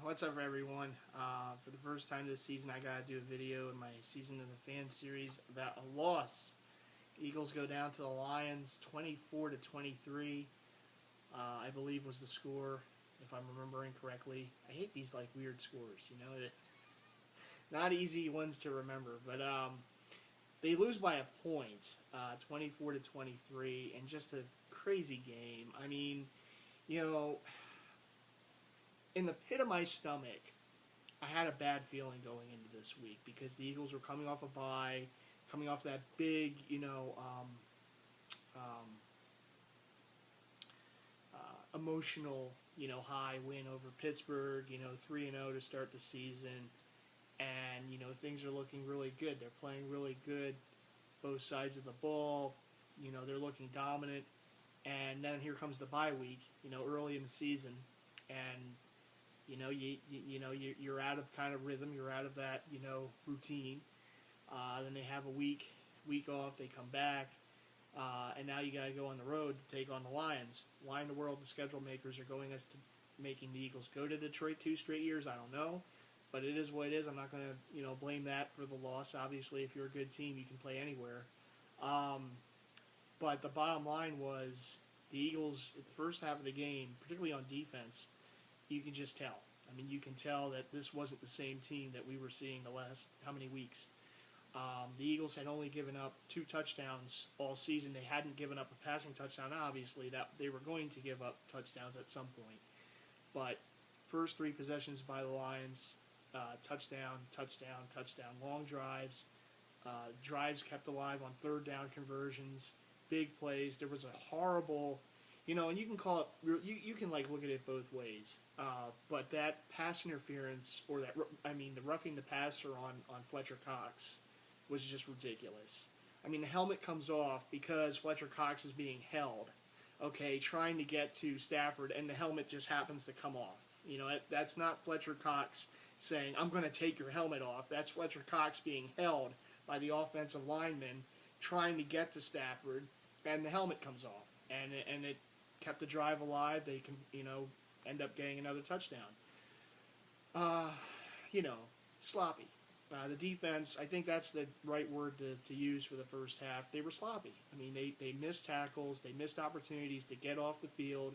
What's up, everyone? For the first time this season, I gotta do a video in my Season of the Fan series about a loss. Eagles go down to the Lions, 24-23. I believe was the score, if I'm remembering correctly. I hate these weird scores, not easy ones to remember. But they lose by a point, 24-23, and just a crazy game. I mean, you know. In the pit of my stomach, I had a bad feeling going into this week because the Eagles were coming off a bye, coming off that big, emotional, high win over Pittsburgh, 3-0 to start the season, and, things are looking really good. They're playing really good, both sides of the ball, they're looking dominant, and then here comes the bye week, early in the season, and you're out of kind of rhythm. You're out of that, routine. Then they have a week off. They come back, and now you got to go on the road to take on the Lions. Why in the world the schedule makers are going us to making the Eagles go to Detroit 2 straight years? I don't know, but it is what it is. I'm not going to blame that for the loss. Obviously, if you're a good team, you can play anywhere. But the bottom line was the Eagles, the first half of the game, particularly on defense, you can just tell. I mean, you can tell that this wasn't the same team that we were seeing the last how many weeks. The Eagles had only given up 2 touchdowns all season. They hadn't given up a passing touchdown. Obviously, that they were going to give up touchdowns at some point. But first 3 possessions by the Lions, touchdown, touchdown, touchdown, long drives, drives kept alive on third down conversions, big plays. There was a horrible. And you can call it. You can look at it both ways. But that pass interference, or the roughing the passer on Fletcher Cox, was just ridiculous. I mean, the helmet comes off because Fletcher Cox is being held, trying to get to Stafford, and the helmet just happens to come off. That's not Fletcher Cox saying, "I'm going to take your helmet off." That's Fletcher Cox being held by the offensive lineman, trying to get to Stafford, and the helmet comes off, and it kept the drive alive. They can, end up getting another touchdown. Sloppy. The defense, I think that's the right word to use for the first half. They were sloppy. I mean, they missed tackles. They missed opportunities to get off the field.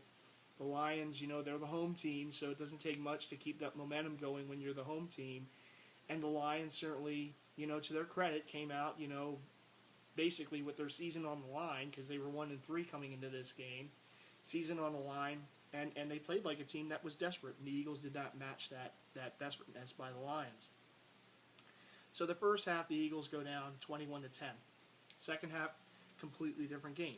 The Lions, they're the home team, so it doesn't take much to keep that momentum going when you're the home team. And the Lions certainly, to their credit, came out, basically with their season on the line, because they were 1-3 coming into this game. Season on the line, and they played like a team that was desperate, and the Eagles did not match that desperateness by the Lions. So the first half, the Eagles go down 21-10. Second half, completely different game.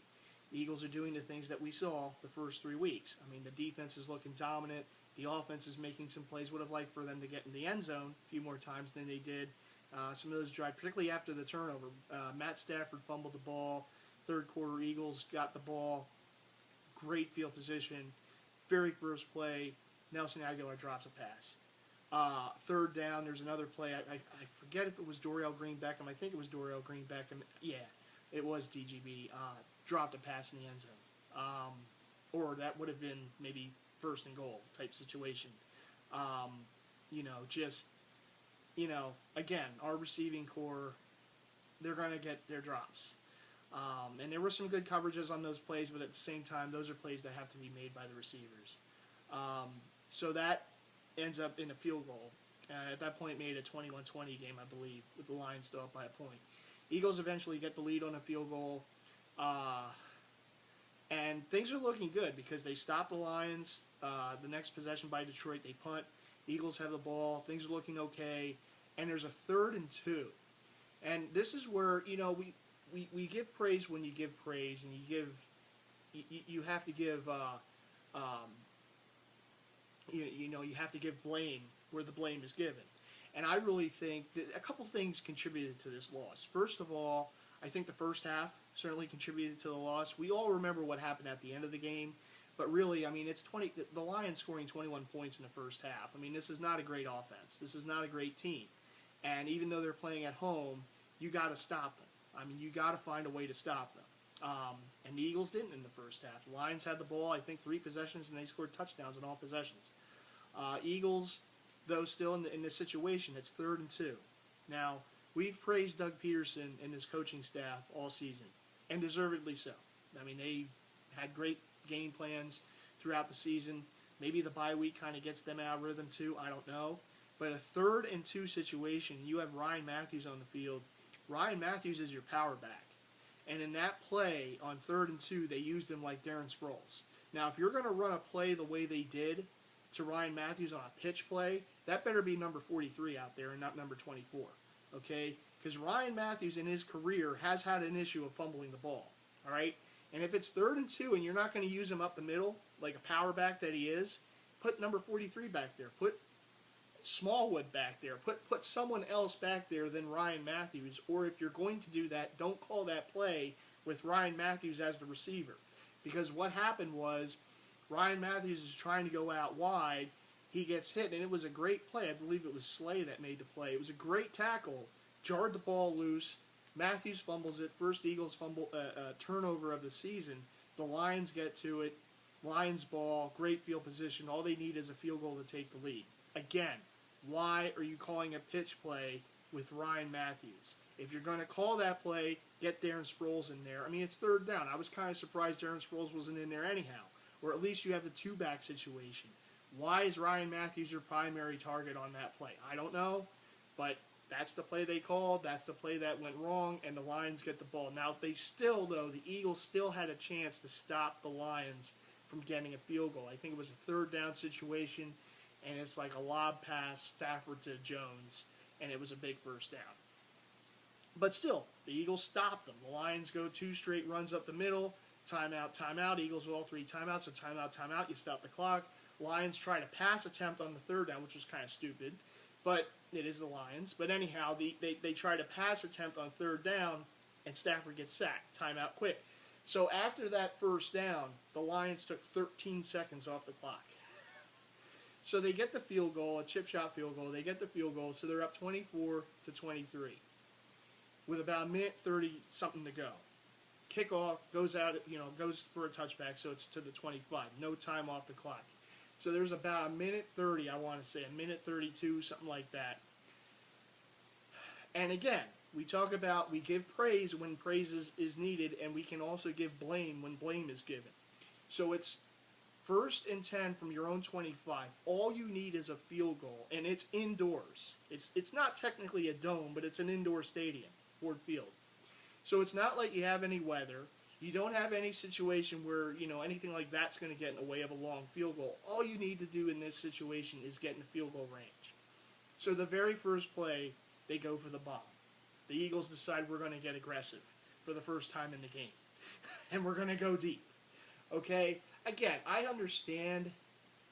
The Eagles are doing the things that we saw the first 3 weeks. I mean, the defense is looking dominant. The offense is making some plays. Would have liked for them to get in the end zone a few more times than they did. Some of those drives, particularly after the turnover. Matt Stafford fumbled the ball. Third quarter, Eagles got the ball. Great field position. Very first play, Nelson Aguilar drops a pass. Third down, there's another play. I forget if it was Dorial Green-Beckham. I think it was Dorial Green-Beckham. Yeah, it was DGB. Dropped a pass in the end zone. Or that would have been maybe first and goal type situation. Again, our receiving core, they're going to get their drops. And there were some good coverages on those plays, but at the same time, those are plays that have to be made by the receivers. So that ends up in a field goal. At that point, made a 21-20 game, I believe, with the Lions still up by a point. Eagles eventually get the lead on a field goal. And things are looking good because they stop the Lions. The next possession by Detroit, they punt. The Eagles have the ball. Things are looking okay. And there's a 3rd and 2. And this is where, we give praise when you give praise, and you have to give you have to give blame where the blame is given. And I really think that a couple things contributed to this loss. First of all, I think the first half certainly contributed to the loss. We all remember what happened at the end of the game, but really, I mean, it's the Lions scoring 21 points in the first half. I mean, this is not a great offense. This is not a great team. And even though they're playing at home, you got to stop them. I mean, you got to find a way to stop them. And the Eagles didn't in the first half. The Lions had the ball, I think, 3 possessions, and they scored touchdowns in all possessions. Eagles, though, still in this situation, it's 3rd and 2. Now, we've praised Doug Peterson and his coaching staff all season, and deservedly so. I mean, they had great game plans throughout the season. Maybe the bye week kind of gets them out of rhythm too. I don't know. But a 3rd and 2 situation, you have Ryan Matthews on the field. Ryan Matthews is your power back. And in that play on 3rd and 2, they used him like Darren Sproles. Now, if you're going to run a play the way they did to Ryan Matthews on a pitch play, that better be number 43 out there and not number 24. Okay? Because Ryan Matthews in his career has had an issue of fumbling the ball. All right? And if it's 3rd and 2 and you're not going to use him up the middle, like a power back that he is, put number 43 back there. Put Smallwood back there. Put someone else back there than Ryan Matthews. Or if you're going to do that, don't call that play with Ryan Matthews as the receiver. Because what happened was Ryan Matthews is trying to go out wide. He gets hit, and it was a great play. I believe it was Slay that made the play. It was a great tackle. Jarred the ball loose. Matthews fumbles it. First Eagles fumble turnover of the season. The Lions get to it. Lions ball. Great field position. All they need is a field goal to take the lead. Again, why are you calling a pitch play with Ryan Matthews? If you're going to call that play, get Darren Sproles in there. I mean, it's 3rd down. I was kind of surprised Darren Sproles wasn't in there anyhow. Or at least you have the 2-back situation. Why is Ryan Matthews your primary target on that play? I don't know, but that's the play they called. That's the play that went wrong, and the Lions get the ball. Now, the Eagles still had a chance to stop the Lions from getting a field goal. I think it was a 3rd down situation, and it's like a lob pass, Stafford to Jones, and it was a big 1st down. But still, the Eagles stopped them. The Lions go 2 straight runs up the middle, timeout, timeout. Eagles with all 3 timeouts, so timeout, timeout. You stop the clock. Lions try to pass attempt on the 3rd down, which was kind of stupid, but it is the Lions. But anyhow, they try to pass attempt on 3rd down, and Stafford gets sacked. Timeout, quick. So after that 1st down, the Lions took 13 seconds off the clock. So they get the field goal, a chip shot field goal. They get the field goal, so they're up 24-23 with about a minute 30 something to go. Kickoff goes out, goes for a touchback, so it's to the 25. No time off the clock. So there's about a minute 30, I want to say, a minute 32, something like that. And again, we give praise when praise is needed, and we can also give blame when blame is given. So it's 1st and 10 from your own 25. All you need is a field goal, and it's indoors. It's not technically a dome, but it's an indoor stadium, Ford Field. So it's not like you have any weather. You don't have any situation where, anything like that's going to get in the way of a long field goal. All you need to do in this situation is get in the field goal range. So the very first play, they go for the bomb. The Eagles decide we're going to get aggressive for the first time in the game. And we're going to go deep. Okay? Again, I understand,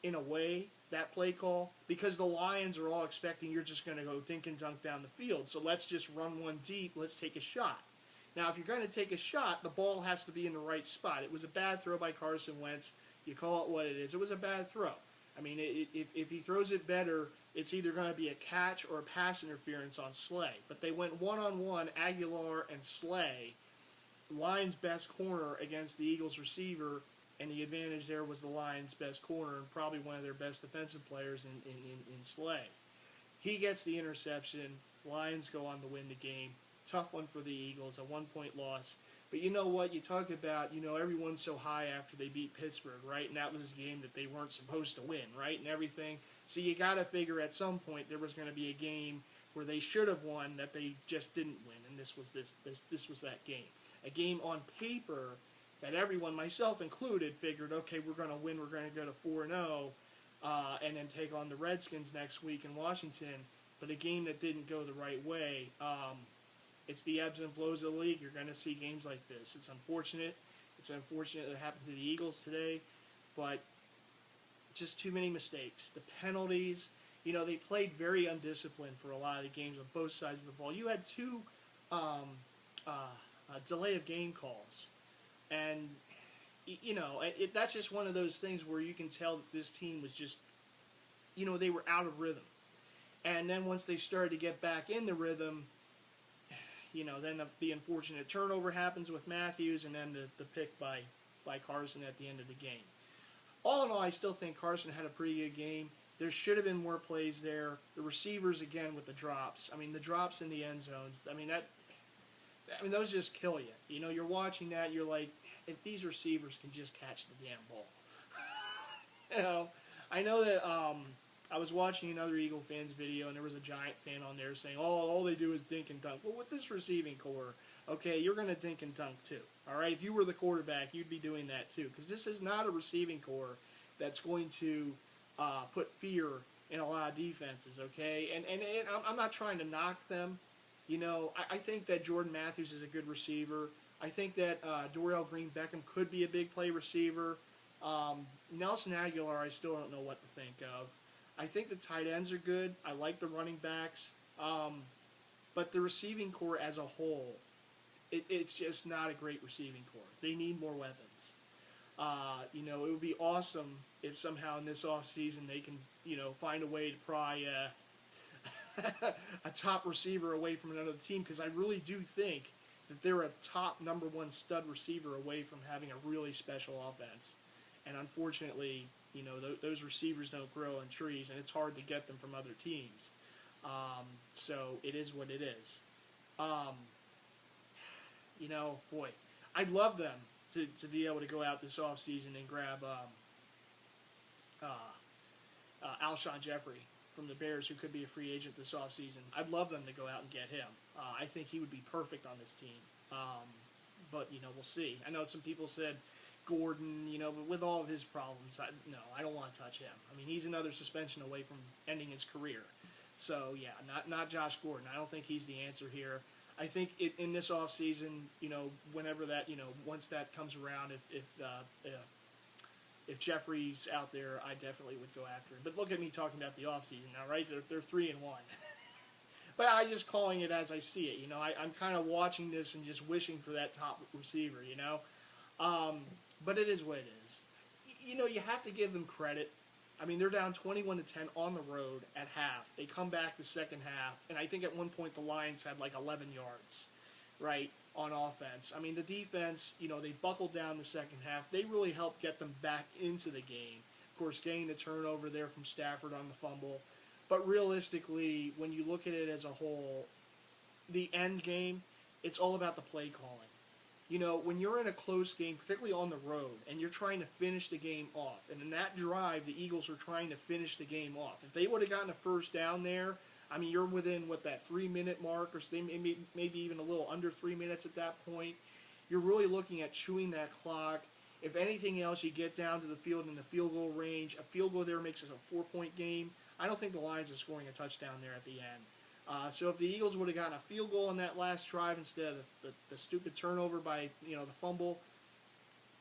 in a way, that play call, because the Lions are all expecting you're just going to go dink and dunk down the field. So let's just run one deep. Let's take a shot. Now, if you're going to take a shot, the ball has to be in the right spot. It was a bad throw by Carson Wentz. You call it what it is. It was a bad throw. I mean, if he throws it better, it's either going to be a catch or a pass interference on Slay. But they went one-on-one, Aguilar and Slay, Lions' best corner against the Eagles' receiver, and the advantage there was the Lions' best corner and probably one of their best defensive players in Slay. He gets the interception. Lions go on to win the game. Tough one for the Eagles, a 1-point loss. But you know what? You talk about, everyone's so high after they beat Pittsburgh, right? And that was a game that they weren't supposed to win, right? And everything. So you got to figure at some point there was going to be a game where they should have won that they just didn't win. And this was that game. A game on paper that everyone, myself included, figured, okay, we're going to win. We're going to go to 4-0 and then take on the Redskins next week in Washington. But a game that didn't go the right way. It's the ebbs and flows of the league. You're going to see games like this. It's unfortunate. It's unfortunate that it happened to the Eagles today, but just too many mistakes. The penalties, they played very undisciplined for a lot of the games on both sides of the ball. You had 2 delay of game calls, and that's just one of those things where you can tell that this team was just, they were out of rhythm. And then once they started to get back in the rhythm, then the unfortunate turnover happens with Matthews, and then the pick by Carson at the end of the game. All in all, I still think Carson had a pretty good game. There should have been more plays there. The receivers, again, with the drops. I mean, the drops in the end zones. I mean, those just kill you. You know, you're watching that, you're like, if these receivers can just catch the damn ball. You know, I know that I was watching another Eagle fans video, and there was a Giant fan on there saying, oh, all they do is dink and dunk. Well, with this receiving core, okay, you're going to dink and dunk too. All right, if you were the quarterback, you'd be doing that too, because this is not a receiving core that's going to put fear in a lot of defenses, okay? And I'm not trying to knock them. You know, I think that Jordan Matthews is a good receiver. I think that Dorial Green-Beckham could be a big play receiver. Nelson Aguilar, I still don't know what to think of. I think the tight ends are good. I like the running backs. But the receiving core as a whole, it's just not a great receiving core. They need more weapons. You know, it would be awesome if somehow in this offseason they can, you know, find a way to pry a top receiver away from another team, because I really do think that they're a top number one stud receiver away from having a really special offense. And unfortunately, you know, those receivers don't grow on trees, and it's hard to get them from other teams. So it is what it is. You know, boy, I'd love them to be able to go out this offseason and grab Alshon Jeffrey from the Bears, who could be a free agent this offseason. I'd love them to go out and get him. I think he would be perfect on this team. But, you know, we'll see. I know some people said Gordon, you know, but with all of his problems, I don't want to touch him. I mean, he's another suspension away from ending his career. So, yeah, not Josh Gordon. I don't think he's the answer here. I think in this offseason, you know, whenever that, you know, once that comes around, if Jeffrey's out there, I definitely would go after him. But look at me talking about the offseason now, right? They're 3-1. But I'm just calling it as I see it. You know, I'm kind of watching this and just wishing for that top receiver, you know. But it is what it is. You know, you have to give them credit. I mean, they're down 21-10 on the road at half. They come back the second half, and I think at one point the Lions had like 11 yards, right, on offense. I mean, the defense, you know, they buckled down the second half. They really helped get them back into the game. Of course, getting the turnover there from Stafford on the fumble. But realistically, when you look at it as a whole, the end game, it's all about the play calling. You know, when you're in a close game, particularly on the road, and you're trying to finish the game off, and in that drive, the Eagles are trying to finish the game off. If they would have gotten a first down there, I mean, you're within, that 3-minute mark, or maybe even a little under 3 minutes at that point. You're really looking at chewing that clock. If anything else, you get down to the field in the field goal range. A field goal there makes it a 4-point game. I don't think the Lions are scoring a touchdown there at the end. So if the Eagles would have gotten a field goal on that last drive instead of the stupid turnover by, you know, the fumble,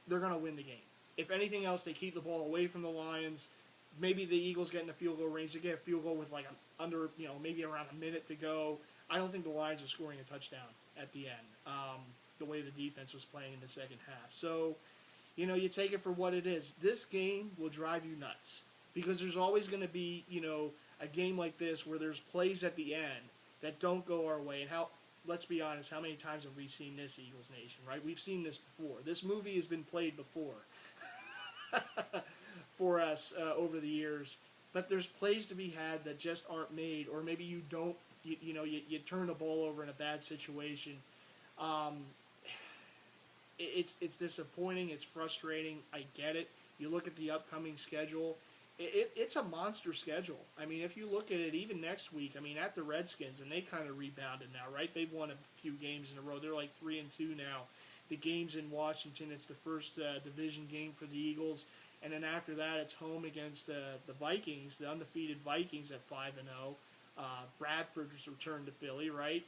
they're going to win the game. If anything else, they keep the ball away from the Lions. Maybe the Eagles get in the field goal range. They get a field goal with under, you know, maybe around a minute to go. I don't think the Lions are scoring a touchdown at the end, the way the defense was playing in the second half. So, you know, you take it for what it is. This game will drive you nuts, because there's always going to be, you know, a game like this where there's plays at the end that don't go our way. And let's be honest, how many times have we seen this, Eagles Nation, right? We've seen this before. This movie has been played before for us over the years. But there's plays to be had that just aren't made, or maybe you don't, you turn the ball over in a bad situation. It's disappointing. It's frustrating. I get it. You look at the upcoming schedule. It's a monster schedule. I mean, if you look at it, even next week, I mean, at the Redskins, and they kind of rebounded now, right? They've won a few games in a row. They're like 3-2 now. The game's in Washington. It's the first division game for the Eagles. And then after that, it's home against the Vikings, the undefeated Vikings at 5-0. Bradford's returned to Philly, right?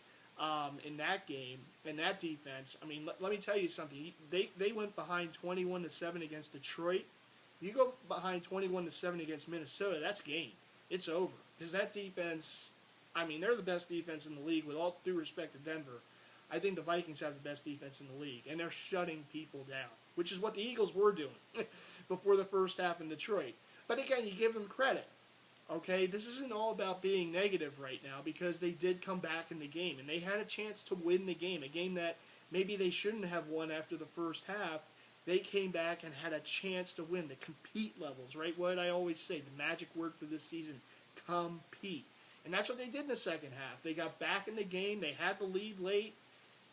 In that game, in that defense, I mean, let me tell you something. They went behind 21-7 against Detroit. You go behind 21-7 against Minnesota, that's game. It's over. Because that defense, I mean, they're the best defense in the league, with all due respect to Denver. I think the Vikings have the best defense in the league, and they're shutting people down, which is what the Eagles were doing before the first half in Detroit. But again, you give them credit. Okay, this isn't all about being negative right now, because they did come back in the game, and they had a chance to win the game, a game that maybe they shouldn't have won after the first half. they came back and had a chance to win. The compete levels, right? What I always say, the magic word for this season, compete. And that's what they did in the second half. They got back in the game. They had the lead late.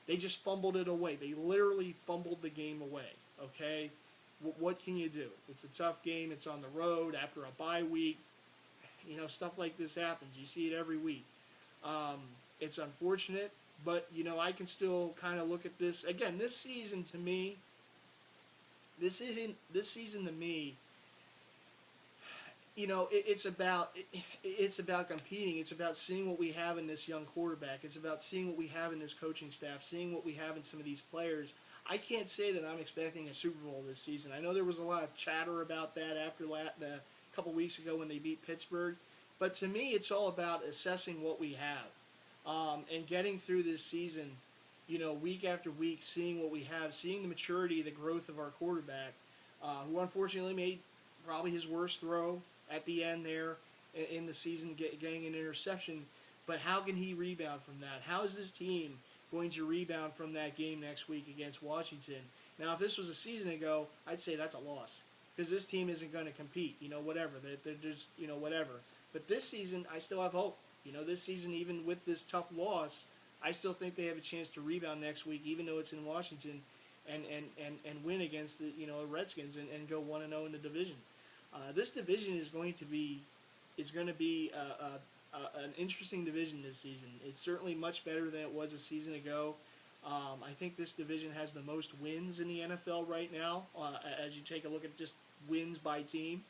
They just fumbled it away. They literally fumbled the game away, okay? What can you do? It's a tough game. It's on the road after a bye week. You know, stuff like this happens. You see it every week. It's unfortunate, but, you know, I can still kind of look at this. Again, this season to me, you know, it's about competing. It's about seeing what we have in this young quarterback. It's about seeing what we have in this coaching staff, seeing what we have in some of these players. I can't say that I'm expecting a Super Bowl this season. I know there was a lot of chatter about that after a couple weeks ago when they beat Pittsburgh, but to me, it's all about assessing what we have and getting through this season. You know, week after week, seeing what we have, seeing the maturity, the growth of our quarterback, who unfortunately made probably his worst throw at the end there in the season, getting an interception. But how can he rebound from that? How is this team going to rebound from that game next week against Washington? Now, if this was a season ago, I'd say that's a loss because this team isn't going to compete. You know, whatever. They're just, you know, whatever. But this season, I still have hope. You know, this season, even with this tough loss, I still think they have a chance to rebound next week, even though it's in Washington, and win against the, you know, Redskins and go 1-0 in the division. This division is going to be an interesting division this season. It's certainly much better than it was a season ago. I think this division has the most wins in the NFL right now. As you take a look at just wins by team,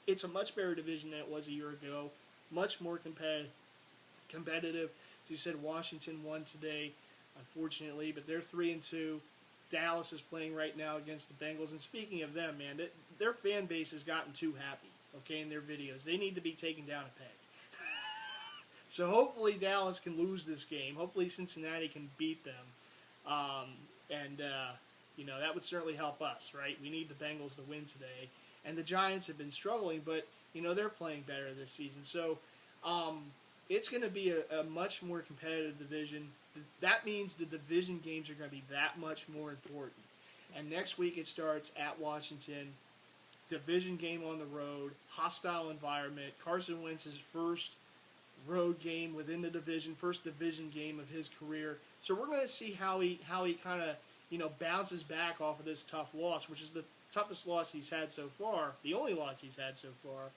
it's a much better division than it was a year ago. Much more competitive. As you said, Washington won today, unfortunately, but they're 3-2. Dallas is playing right now against the Bengals. And speaking of them, man, their fan base has gotten too happy, okay, in their videos. They need to be taken down a peg. So hopefully Dallas can lose this game. Hopefully Cincinnati can beat them. You know, that would certainly help us, right? We need the Bengals to win today. And the Giants have been struggling, but, you know, they're playing better this season. So it's going to be a much more competitive division. That means the division games are going to be that much more important. And next week it starts at Washington. Division game on the road, hostile environment. Carson Wentz's first road game within the division, first division game of his career. So we're going to see how he kind of, you know, bounces back off of this tough loss, which is the toughest loss he's had so far, the only loss he's had so far,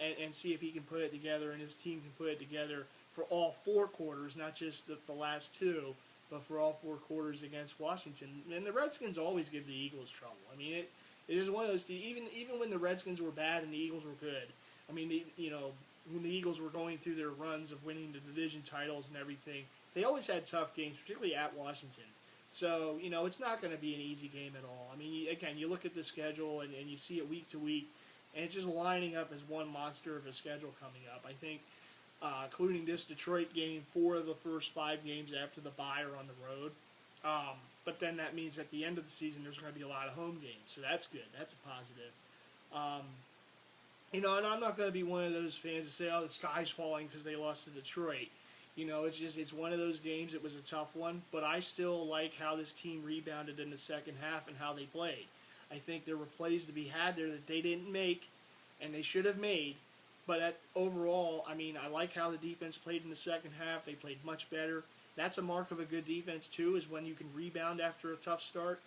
and see if he can put it together and his team can put it together for all four quarters, not just the last two, but for all four quarters against Washington. And the Redskins always give the Eagles trouble. I mean, it is one of those, even when the Redskins were bad and the Eagles were good, I mean, you know, when the Eagles were going through their runs of winning the division titles and everything, they always had tough games, particularly at Washington. So, you know, it's not going to be an easy game at all. I mean, again, you look at the schedule and you see it week to week, and it's just lining up as one monster of a schedule coming up. I think, including this Detroit game, 4 of the first 5 games after the bye are on the road. But then that means at the end of the season there's going to be a lot of home games, so that's good. That's a positive. You know, and I'm not going to be one of those fans that say, oh, the sky's falling because they lost to Detroit. You know, it's one of those games. It was a tough one, but I still like how this team rebounded in the second half and how they played. I think there were plays to be had there that they didn't make, and they should have made. But overall, I mean, I like how the defense played in the second half. They played much better. That's a mark of a good defense, too, is when you can rebound after a tough start.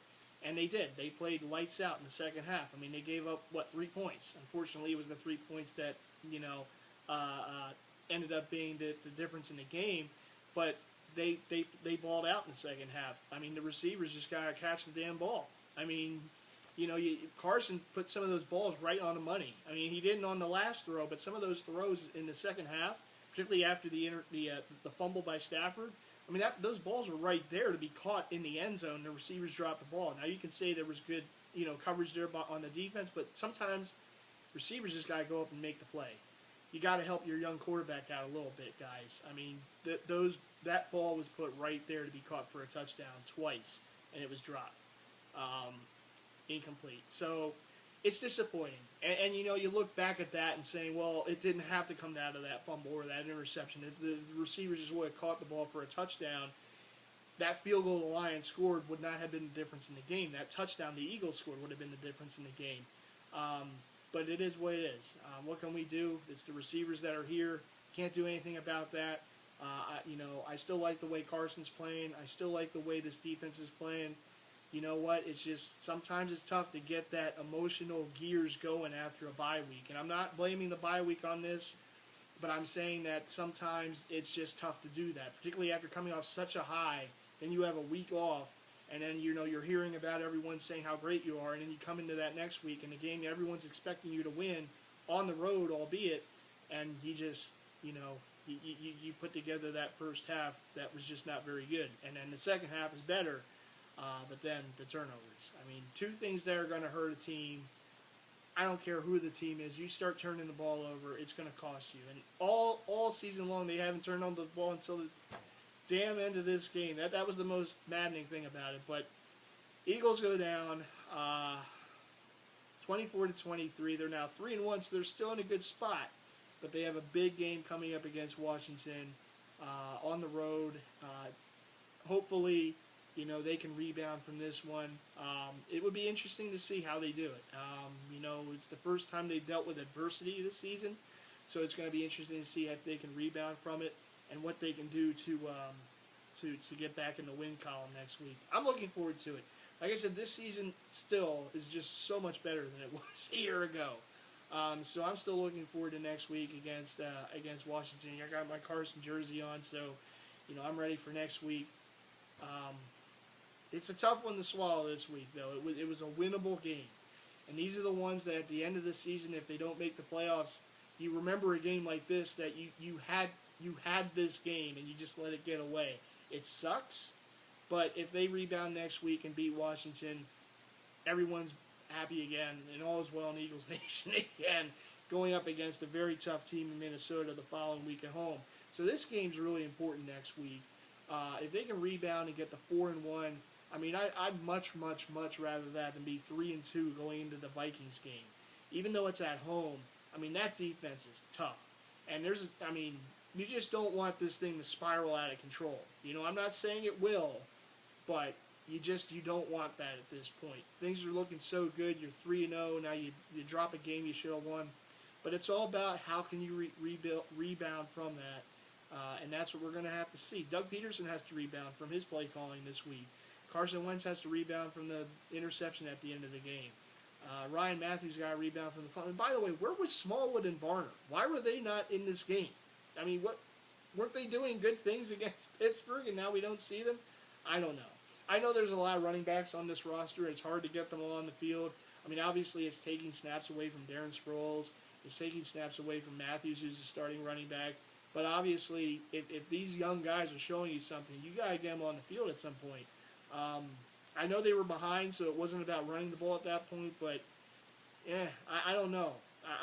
And they did. They played lights out in the second half. I mean, they gave up, 3 points? Unfortunately, it was the 3 points that, you know, ended up being the difference in the game. But they balled out in the second half. I mean, the receivers just got to catch the damn ball. I mean, you know, Carson put some of those balls right on the money. I mean, he didn't on the last throw, but some of those throws in the second half, particularly after the fumble by Stafford, I mean, those balls were right there to be caught in the end zone. The receivers dropped the ball. Now, you can say there was good, you know, coverage there on the defense, but sometimes receivers just got to go up and make the play. You got to help your young quarterback out a little bit, guys. I mean, that ball was put right there to be caught for a touchdown twice, and it was dropped. Incomplete. So it's disappointing. And you know, you look back at that and saying, well, it didn't have to come out of that fumble or that interception. If the receivers just would have caught the ball for a touchdown, that field goal the Lions scored would not have been the difference in the game. That touchdown the Eagles scored would have been the difference in the game. But it is what it is. What can we do? It's the receivers that are here. Can't do anything about that. I still like the way Carson's playing. I still like the way this defense is playing. You know what? It's just sometimes it's tough to get that emotional gears going after a bye week. And I'm not blaming the bye week on this, but I'm saying that sometimes it's just tough to do that, particularly after coming off such a high. Then you have a week off, and then you're hearing about everyone saying how great you are, and then you come into that next week in the game everyone's expecting you to win on the road, albeit, and you just you put together that first half that was just not very good, and then the second half is better, but then the turnovers. I mean, two things that are going to hurt a team. I don't care who the team is. You start turning the ball over, it's going to cost you. And all season long, they haven't turned on the ball until the damn end of this game. That was the most maddening thing about it. But Eagles go down 24-23. They're now 3-1, so they're still in a good spot. But they have a big game coming up against Washington on the road. Hopefully, they can rebound from this one. It would be interesting to see how they do it. It's the first time they've dealt with adversity this season, so it's going to be interesting to see if they can rebound from it and what they can do to get back in the win column next week. I'm looking forward to it. Like I said, this season still is just so much better than it was a year ago. So I'm still looking forward to next week against Washington. I got my Carson jersey on, so I'm ready for next week. It's a tough one to swallow this week, though. It was a winnable game. And these are the ones that at the end of the season, if they don't make the playoffs, you remember a game like this that you had this game and you just let it get away. It sucks, but if they rebound next week and beat Washington, everyone's happy again, and all is well in Eagles Nation again, going up against a very tough team in Minnesota the following week at home. So this game's really important next week. If they can rebound and get the 4-1, I mean, I'd much rather that than be 3-2 going into the Vikings game. Even though it's at home, I mean, that defense is tough. And you just don't want this thing to spiral out of control. I'm not saying it will, but you don't want that at this point. Things are looking so good. You're 3-0. Now you drop a game you should have won. But it's all about how can you rebound from that. And that's what we're going to have to see. Doug Peterson has to rebound from his play calling this week. Carson Wentz has to rebound from the interception at the end of the game. Ryan Matthews got a rebound from the front. And by the way, where was Smallwood and Barner? Why were they not in this game? I mean, weren't they doing good things against Pittsburgh and now we don't see them? I don't know. I know there's a lot of running backs on this roster. It's hard to get them all on the field. I mean, obviously it's taking snaps away from Darren Sproles. It's taking snaps away from Matthews, who's the starting running back. But obviously, if these young guys are showing you something, you got to get them on the field at some point. I know they were behind, so it wasn't about running the ball at that point. But I don't know.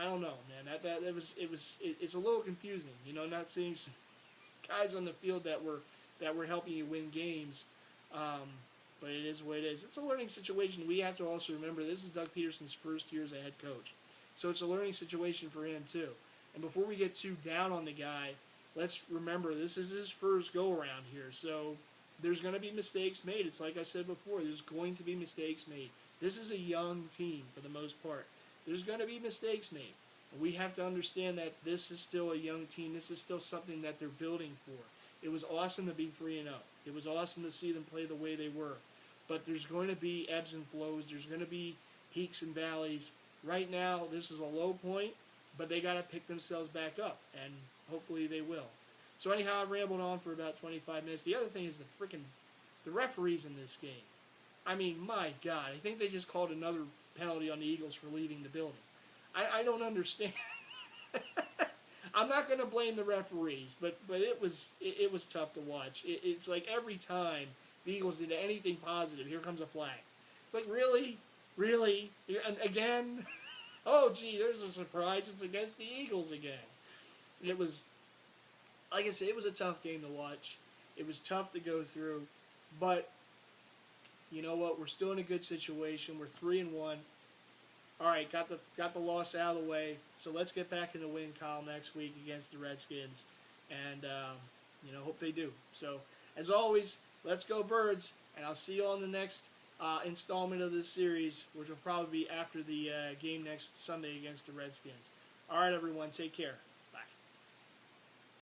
I don't know, man. It's a little confusing. Not seeing some guys on the field that were helping you win games. But it is what it is. It's a learning situation. We have to also remember this is Doug Peterson's first year as a head coach, so it's a learning situation for him too. And before we get too down on the guy, let's remember this is his first go-around here. So there's going to be mistakes made. It's like I said before, there's going to be mistakes made. This is a young team for the most part. There's going to be mistakes made. And we have to understand that this is still a young team. This is still something that they're building for. It was awesome to be 3-0. It was awesome to see them play the way they were. But there's going to be ebbs and flows. There's going to be peaks and valleys. Right now, this is a low point. But they got to pick themselves back up, and hopefully they will. So anyhow, I've rambled on for about 25 minutes. The other thing is the referees in this game. I mean, my God, I think they just called another penalty on the Eagles for leaving the building. I don't understand. I'm not going to blame the referees, but it was tough to watch. It's like every time the Eagles did anything positive, here comes a flag. It's like, really? And again? Oh, gee, there's a surprise. It's against the Eagles again. It was, like I said, it was a tough game to watch. It was tough to go through. But, you know what? We're still in a good situation. We're 3-1. All right, got the loss out of the way. So let's get back in the win column next week against the Redskins. And, hope they do. So, as always, let's go Birds, and I'll see you on the next installment of this series, which will probably be after the game next Sunday against the Redskins. All right, everyone, take care.